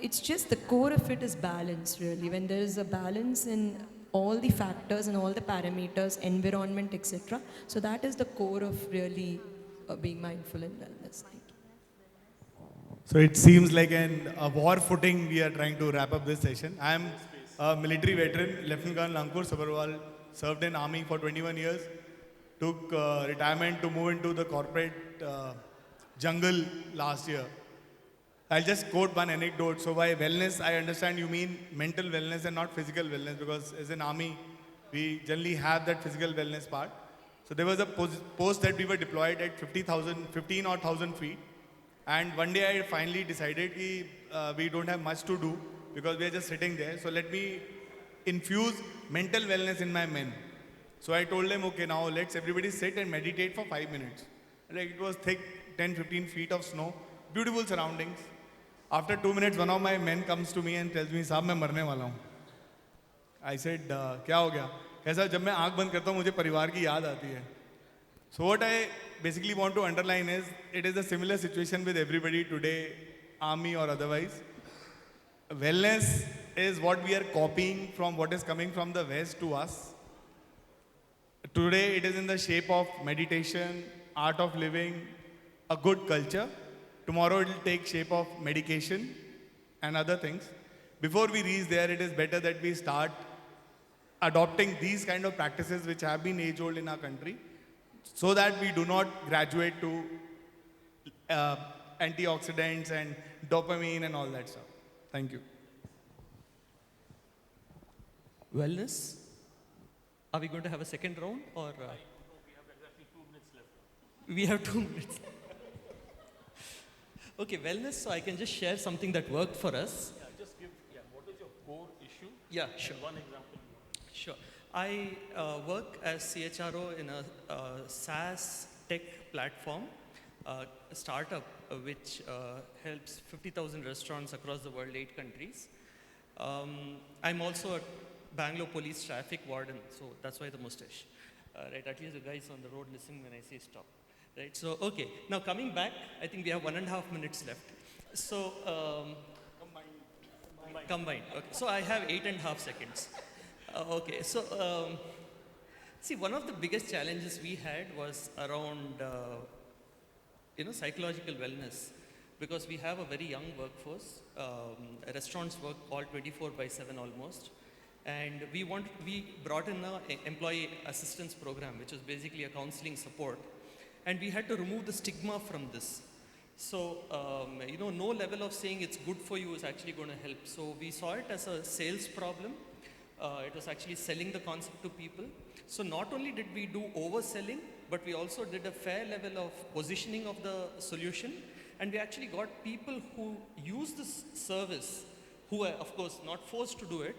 it's just the core of it is balance, really. When there is a balance in all the factors and all the parameters, environment, etc. So that is the core of really being mindful in wellness. Thank you. So it seems like a war footing we are trying to wrap up this session. I am a military veteran, Lieutenant Colonel Ankur Sabarwal, served in Army for 21 years, took retirement to move into the corporate jungle last year. I'll just quote one anecdote. So by wellness, I understand you mean mental wellness and not physical wellness, because as an army, we generally have that physical wellness part. So there was a post that we were deployed at 15 or 1,000 feet. And one day I finally decided that we don't have much to do because we are just sitting there. So let me infuse mental wellness in my men. So I told them, okay, now let's everybody sit and meditate for 5 minutes. Like it was thick, 10, 15 feet of snow, beautiful surroundings. After 2 minutes, one of my men comes to me and tells me, "Saab, मैं मरने वाला हूँ." I said, क्या हो गया? कैसा जब मैं आँख बंद करता हूँ मुझे परिवार की याद आती है. So what I basically want to underline is, it is a similar situation with everybody today, army or otherwise. Wellness is what we are copying from what is coming from the West to us. Today it is in the shape of meditation, art of living, a good culture. Tomorrow it will take shape of medication and other things. Before we reach there, it is better that we start adopting these kind of practices which have been age-old in our country, so that we do not graduate to antioxidants and dopamine and all that stuff. Thank you. Wellness? Are we going to have a second round or? We have exactly 2 minutes left. We have 2 minutes. Okay, wellness, so I can just share something that worked for us. Yeah, just give, what is your core issue? Yeah, sure. And one example. Sure. I work as CHRO in a SaaS tech platform, a startup which helps 50,000 restaurants across the world, 8 countries. I'm also a Bangalore police traffic warden, so that's why the mustache. Right, at least the guys on the road listen when I say stop. Right, so okay, now coming back, I think we have 1.5 minutes left. So, combined. Okay, so I have 8.5 seconds. Okay, so see, one of the biggest challenges we had was around, psychological wellness, because we have a very young workforce. Restaurants work all 24/7 almost, and we brought in an employee assistance program, which was basically a counseling support, and we had to remove the stigma from this. So, no level of saying it's good for you is actually going to help. So we saw it as a sales problem. It was actually selling the concept to people. So not only did we do overselling, but we also did a fair level of positioning of the solution. And we actually got people who use this service, who are of course not forced to do it,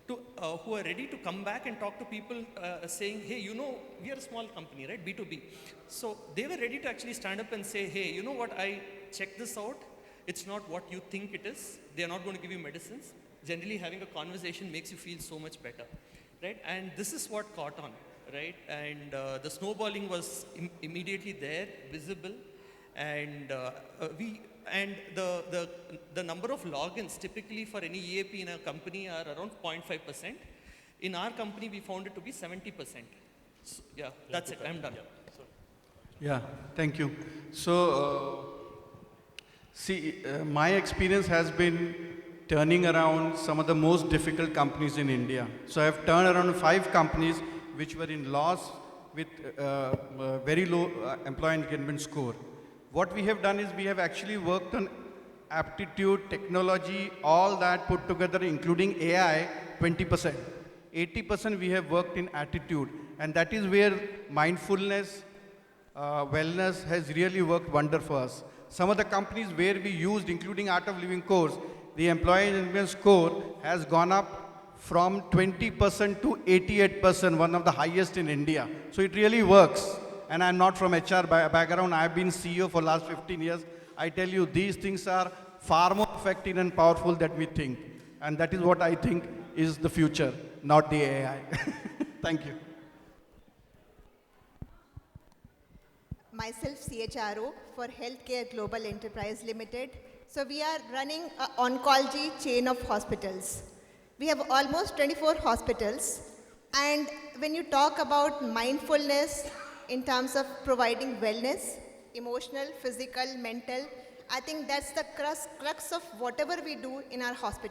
who are ready to come back and talk to people saying, hey, we are a small company, right? B2B. So they were ready to actually stand up and say, hey, you know what, I checked this out. It's not what you think it is. They are not going to give you medicines. Generally, having a conversation makes you feel so much better, right? And this is what caught on, right? And the snowballing was immediately there, visible, and the number of logins typically for any EAP in a company are around 0.5%. In our company, we found it to be 70%. So, yeah, that's it. I'm done. Yeah, thank you. So, my experience has been turning around some of the most difficult companies in India. So I have turned around 5 companies which were in loss with very low employee engagement score. What we have done is we have actually worked on aptitude, technology, all that put together, including AI, 20%. 80% we have worked in attitude. And that is where mindfulness, wellness has really worked wonder for us. Some of the companies where we used, including Art of Living course, the employee engagement score has gone up from 20% to 88%, one of the highest in India. So it really works. And I'm not from HR background. I've been CEO for last 15 years. I tell you, these things are far more effective and powerful than we think. And that is what I think is the future, not the AI. Thank you. Myself, CHRO for Healthcare Global Enterprise Limited. So we are running an oncology chain of hospitals. We have almost 24 hospitals. And when you talk about mindfulness in terms of providing wellness, emotional, physical, mental, I think that's the crux of whatever we do in our hospital.